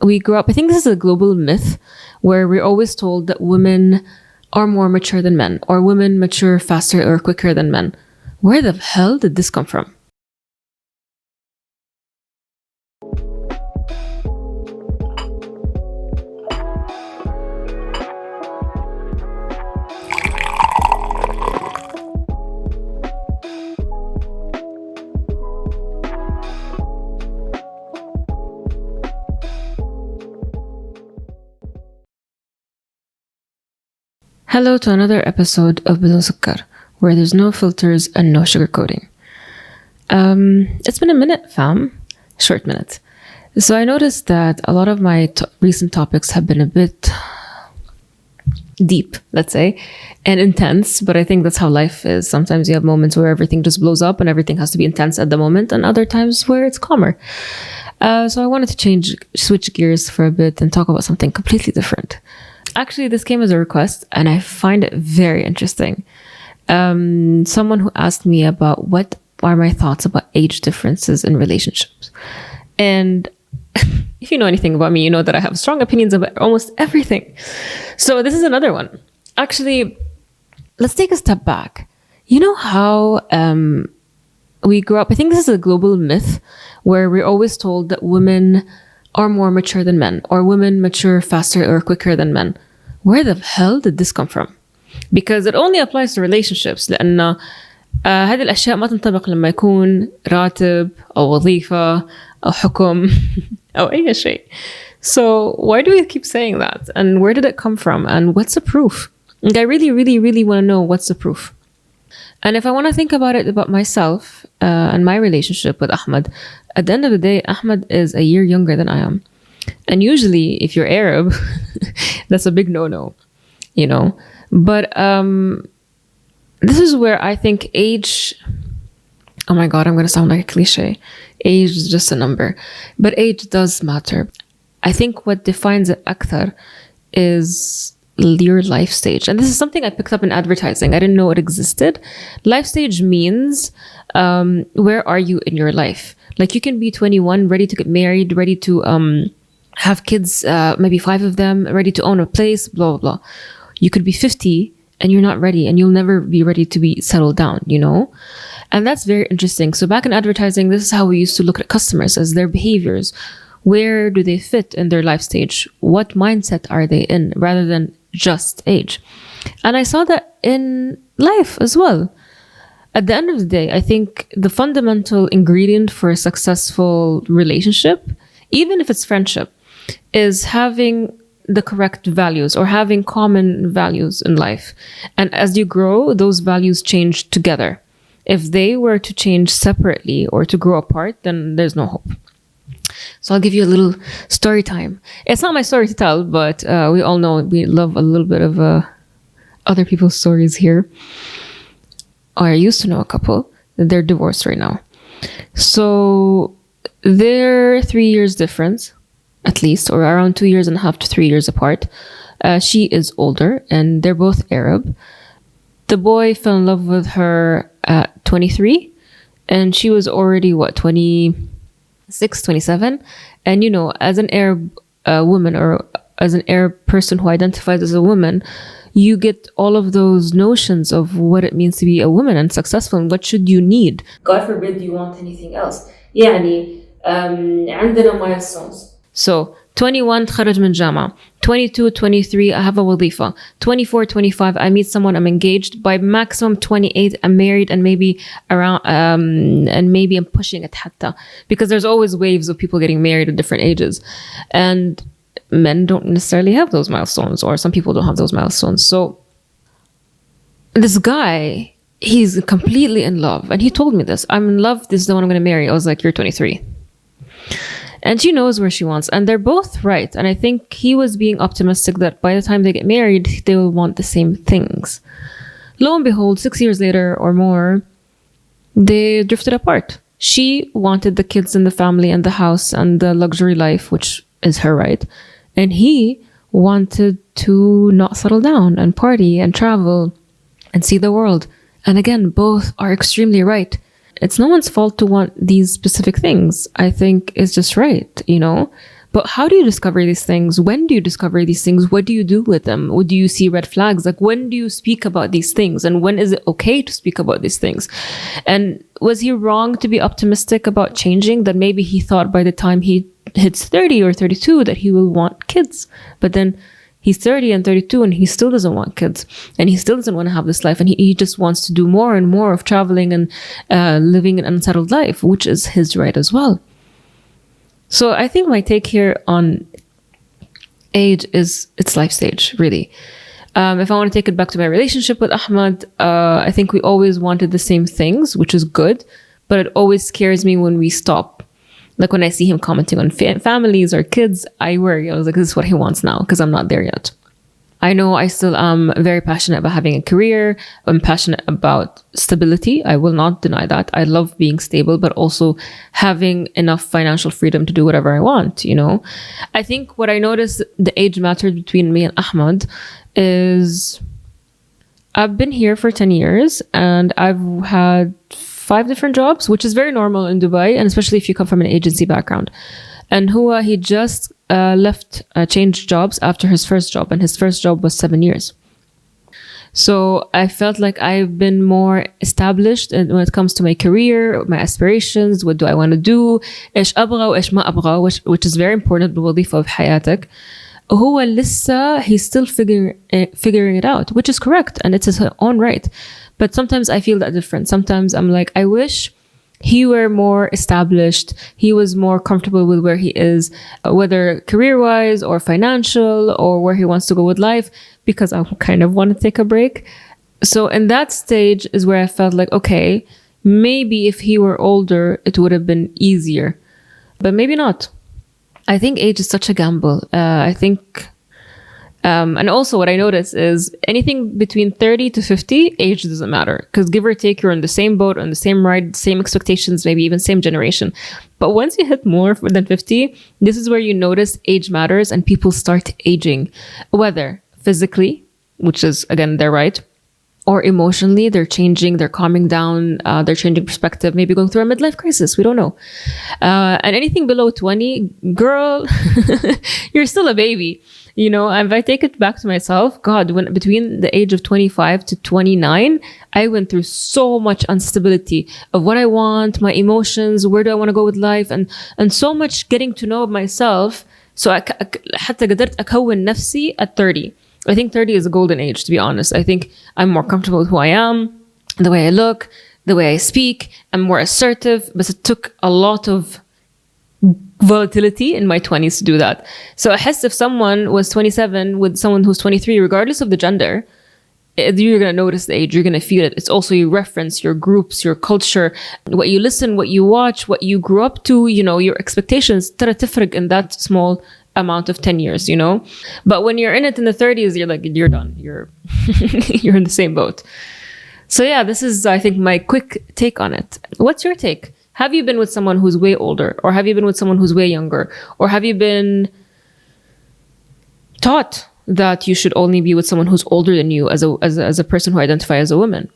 we grew up, I think this is a global myth where we're always told that women are more mature than men, or women mature faster or quicker than men. Where the hell did this come from? Hello to another episode of بدون سكر, where there's no filters and no sugarcoating. It's been a minute, fam. Short minute. So I noticed that a lot of my recent topics have been a bit deep, let's say, and intense, but I think that's how life is. Sometimes you have moments where everything just blows up and everything has to be intense at the moment, and other times where it's calmer. So I wanted to switch gears for a bit and talk about something completely different. Actually, this came as a request, and I find it very interesting. Someone who asked me about what are my thoughts about age differences in relationships. And if you know anything about me, you know that I have strong opinions about almost everything. So this is another one. Actually, let's take a step back. You know how we grew up, I think this is a global myth where we're always told that women are more mature than men, or women mature faster or quicker than men. Where the hell did this come from? Because it only applies to relationships, لأن هذه الأشياء ما تنطبق لما يكون راتب أو وظيفة أو حكم أو أي شيء. So why do we keep saying that? And where did it come from? And what's the proof? And I really, really, really want to know what's the proof. And if I want to think about it about myself and my relationship with Ahmed, at the end of the day, Ahmed is a year younger than I am. And usually, if you're Arab, that's a big no-no, you know. But this is where I think age, oh my God, I'm going to sound like a cliche. Age is just a number. But age does matter. I think what defines it أكثر is your life stage. And this is something I picked up in advertising. I didn't know it existed. Life stage means where are you in your life? Like you can be 21, ready to get married, ready to have kids, maybe 5 of them, ready to own a place, blah, blah, blah. You could be 50 and you're not ready, and you'll never be ready to be settled down, you know? And that's very interesting. So back in advertising, this is how we used to look at customers, as their behaviors. Where do they fit in their life stage? What mindset are they in, rather than just age? And I saw that in life as well. At the end of the day, I think the fundamental ingredient for a successful relationship, even if it's friendship, is having the correct values or having common values in life. And as you grow, those values change together. If they were to change separately or to grow apart, then there's no hope. So I'll give you a little story time. It's not my story to tell, but we all know we love a little bit of other people's stories here. I used to know a couple. They're divorced right now. So they're 3 years difference, at least, or around 2.5 to 3 years apart. She is older, and they're both Arab. The boy fell in love with her at 23, and she was already, 26, 27. And, you know, as an Arab woman, or as an Arab person who identifies as a woman, you get all of those notions of what it means to be a woman and successful, and what should you need. God forbid you want anything else. يعني عندنا milestones. So 21 تخرج من جامعة, 22, 23 I have a وظيفة, 24, 25 I meet someone, I'm engaged, by maximum 28 I'm married, and maybe around and maybe I'm pushing it حتى, because there's always waves of people getting married at different ages, and men don't necessarily have those milestones, or some people don't have those milestones. So this guy, he's completely in love, and he told me this, I'm in love, this is the one I'm going to marry. I was like, you're 23. And she knows where she wants, and they're both right. And I think he was being optimistic that by the time they get married, they will want the same things. Lo and behold, 6 years later or more, they drifted apart. She wanted the kids and the family and the house and the luxury life, which is her right. And he wanted to not settle down and party and travel and see the world. And again, both are extremely right. It's no one's fault to want these specific things. I think it's just right, you know? But how do you discover these things? When do you discover these things? What do you do with them? Or do you see red flags? Like, when do you speak about these things? And when is it okay to speak about these things? And was he wrong to be optimistic about changing? That maybe he thought by the time he hits 30 or 32 that he will want kids. But then he's 30 and 32 and he still doesn't want kids. And he still doesn't want to have this life. And he just wants to do more and more of traveling and living an unsettled life, which is his right as well. So I think my take here on age is it's life stage, really. If I want to take it back to my relationship with Ahmad, I think we always wanted the same things, which is good, but it always scares me when we stop. Like when I see him commenting on families or kids, I worry. I was like, this is what he wants now, because I'm not there yet. I know I still am very passionate about having a career. I'm passionate about stability. I will not deny that. I love being stable, but also having enough financial freedom to do whatever I want, you know? I think what I noticed the age mattered between me and Ahmad is I've been here for 10 years and I've had 5 different jobs, which is very normal in Dubai, and especially if you come from an agency background. And Hua, he just changed jobs after his first job, and his first job was 7 years. So I felt like I've been more established when it comes to my career, my aspirations, what do I want to do, إيش أبغى وإيش ما أبغى, which is very important بالوظيفة في حياتك. هو لسه he's still figuring it out, which is correct, and it's his own right. But sometimes I feel that different. Sometimes I'm like, I wish he were more established. He was more comfortable with where he is, whether career-wise or financial or where he wants to go with life, because I kind of want to take a break. So in that stage is where I felt like, okay, maybe if he were older, it would have been easier, but maybe not. I think age is such a gamble. I think, and also what I notice is anything between 30 to 50, age doesn't matter, because give or take, you're on the same boat, on the same ride, same expectations, maybe even same generation. But once you hit more than 50, this is where you notice age matters and people start aging, whether physically, which is again their right, or emotionally, they're changing, they're calming down, they're changing perspective, maybe going through a midlife crisis, we don't know. And anything below 20, girl, you're still a baby. You know, if I take it back to myself, God, when between the age of 25 to 29, I went through so much instability of what I want, my emotions, where do I want to go with life, and so much getting to know myself. So حتى قدرت أكون نفسي at 30. I think 30 is a golden age, to be honest. I think I'm more comfortable with who I am, the way I look, the way I speak. I'm more assertive, but it took a lot of volatility in my 20s to do that. So I guess if someone was 27 with someone who's 23, regardless of the gender, you're going to notice the age, you're going to feel it. It's also your reference, your groups, your culture, what you listen, what you watch, what you grew up to, you know, your expectations, ترى تفرق in that small amount of 10 years, you know? But when you're in it in the 30s, you're like, you're done. You're you're in the same boat. So yeah, this is, I think, my quick take on it. What's your take? Have you been with someone who's way older? Or have you been with someone who's way younger? Or have you been taught that you should only be with someone who's older than you as a person who identifies as a woman?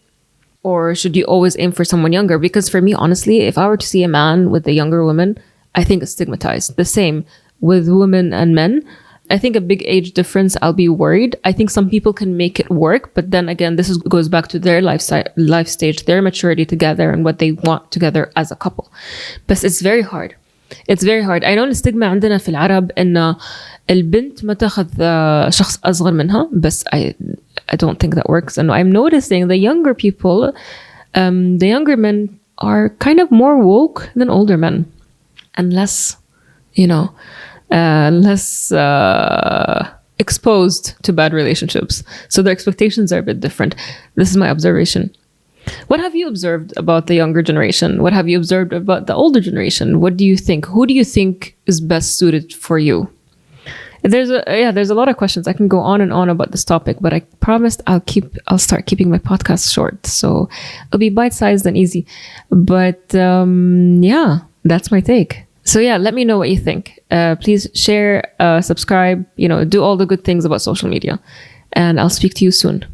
Or should you always aim for someone younger? Because for me, honestly, if I were to see a man with a younger woman, I think it's stigmatized. The same with women and men. I think a big age difference, I'll be worried. I think some people can make it work, but then again, goes back to their life stage, their maturity together and what they want together as a couple. But it's very hard. It's very hard. I know الستيغما عندنا في العرب إن البنت ما تاخذ شخص أصغر منها, but I don't think that works. And I'm noticing the younger people, the younger men are kind of more woke than older men, and less, you know, less exposed to bad relationships. So their expectations are a bit different. This is my observation. What have you observed about the younger generation? What have you observed about the older generation? What do you think? Who do you think is best suited for you? There's a lot of questions. I can go on and on about this topic, but I promised I'll start keeping my podcast short. So it'll be bite-sized and easy. But yeah, that's my take. So yeah, let me know what you think. Please share, subscribe, you know, do all the good things about social media. And I'll speak to you soon.